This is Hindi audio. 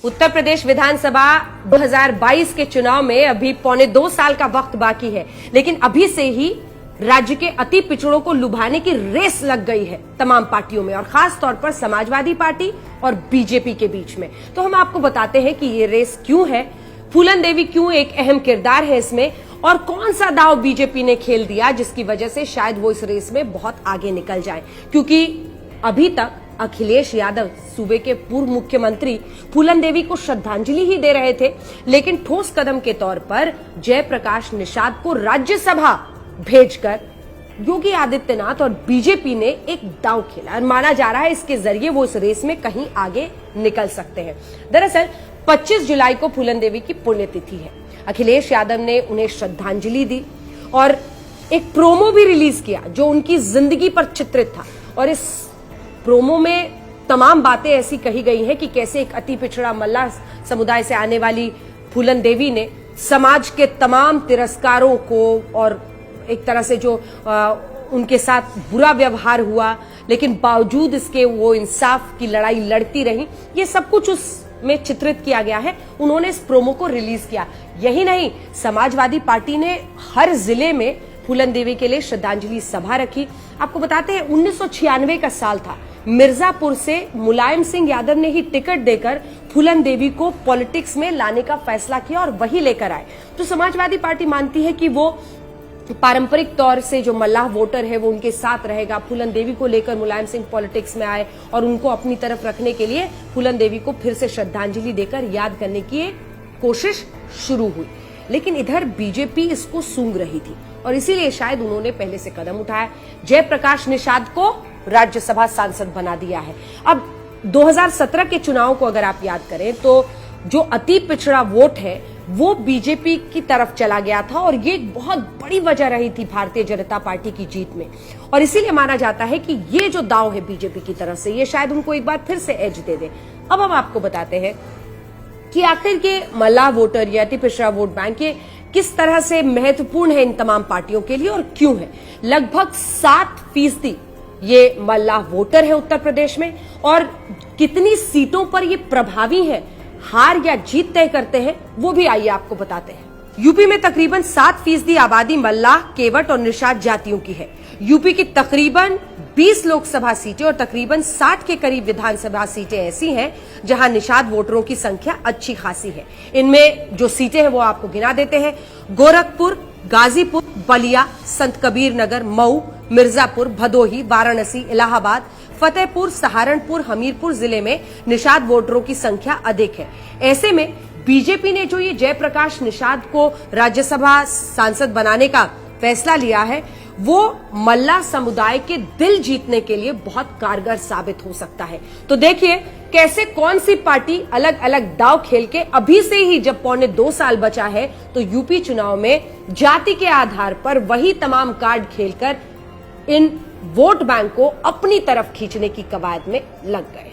उत्तर प्रदेश विधानसभा 2022 के चुनाव में अभी पौने 2 साल का वक्त बाकी है, लेकिन अभी से ही राज्य के अति पिछड़ों को लुभाने की रेस लग गई है तमाम पार्टियों में और खास तौर पर समाजवादी पार्टी और बीजेपी के बीच में। तो हम आपको बताते हैं कि ये रेस क्यों है, फूलन देवी क्यों एक अहम किरदार है इसमें और कौन सा दांव बीजेपी ने खेल दिया जिसकी वजह से शायद वो इस रेस में बहुत आगे निकल जाए। क्योंकि अभी तक अखिलेश यादव सूबे के पूर्व मुख्यमंत्री फूलन देवी को श्रद्धांजलि ही दे रहे थे, लेकिन ठोस कदम के तौर पर जयप्रकाश निषाद को राज्यसभा भेजकर योगी आदित्यनाथ और बीजेपी ने एक दांव खेला और माना जा रहा है इसके जरिए वो इस रेस में कहीं आगे निकल सकते हैं। दरअसल 25 जुलाई को फूलन देवी की पुण्यतिथि है। अखिलेश यादव ने उन्हें श्रद्धांजलि दी और एक प्रोमो भी रिलीज किया जो उनकी जिंदगी पर चित्रित था और इस प्रोमो में तमाम बातें ऐसी कही गई हैं कि कैसे एक अति पिछड़ा मल्लाह समुदाय से आने वाली फूलन देवी ने समाज के तमाम तिरस्कारों को और एक तरह से जो उनके साथ बुरा व्यवहार हुआ, लेकिन बावजूद इसके वो इंसाफ की लड़ाई लड़ती रही। ये सब कुछ उसमें चित्रित किया गया है। उन्होंने इस प्रोमो को रिलीज किया। यही नहीं, समाजवादी पार्टी ने हर जिले में फूलन देवी के लिए श्रद्धांजलि सभा रखी। आपको बताते हैं 1996 का साल था। मिर्जापुर से मुलायम सिंह यादव ने ही टिकट देकर फूलन देवी को पॉलिटिक्स में लाने का फैसला किया और वही लेकर आए। तो समाजवादी पार्टी मानती है कि वो पारंपरिक तौर से जो मल्लाह वोटर है वो उनके साथ रहेगा। फूलन देवी को लेकर मुलायम सिंह पॉलिटिक्स में आए और उनको अपनी तरफ रखने के लिए फूलन देवी को फिर से श्रद्धांजलि देकर याद करने की कोशिश शुरू हुई। लेकिन इधर बीजेपी इसको सूंघ रही थी और इसीलिए शायद उन्होंने पहले से कदम उठाया। जयप्रकाश निषाद को राज्यसभा सांसद बना दिया है। अब 2017 के चुनाव को अगर आप याद करें तो जो अति पिछड़ा वोट है वो बीजेपी की तरफ चला गया था और ये एक बहुत बड़ी वजह रही थी भारतीय जनता पार्टी की जीत में और इसीलिए माना जाता है कि ये जो दांव है बीजेपी की तरफ से ये शायद उनको एक बार फिर से एज दे दे। अब हम आपको बताते हैं कि आखिर के मल्लाह वोटर या अति पिछड़ा वोट बैंक ये किस तरह से महत्वपूर्ण है इन तमाम पार्टियों के लिए और क्यों है। लगभग 7% ये मल्लाह वोटर है उत्तर प्रदेश में और कितनी सीटों पर ये प्रभावी है, हार या जीत तय करते हैं, वो भी आइए आपको बताते हैं। यूपी में तकरीबन 7% आबादी मल्लाह, केवट और निषाद जातियों की है। यूपी की तकरीबन 20 लोकसभा सीटें और तकरीबन 60 के करीब विधानसभा सीटें ऐसी हैं जहां निषाद वोटरों की संख्या अच्छी खासी है। इनमें जो सीटें हैं वो आपको गिना देते हैं। गोरखपुर, गाजीपुर, बलिया, संत कबीर नगर, मऊ, मिर्जापुर, भदोही, वाराणसी, इलाहाबाद, फतेहपुर, सहारनपुर, हमीरपुर जिले में निषाद वोटरों की संख्या अधिक है। ऐसे में बीजेपी ने जो ये जयप्रकाश निषाद को राज्यसभा सांसद बनाने का फैसला लिया है वो मल्लाह समुदाय के दिल जीतने के लिए बहुत कारगर साबित हो सकता है। तो देखिए कैसे कौन सी पार्टी अलग अलग दांव खेल के अभी से ही, जब पौने 2 साल बचा है, तो यूपी चुनाव में जाति के आधार पर वही तमाम कार्ड खेलकर इन वोट बैंक को अपनी तरफ खींचने की कवायद में लग गए।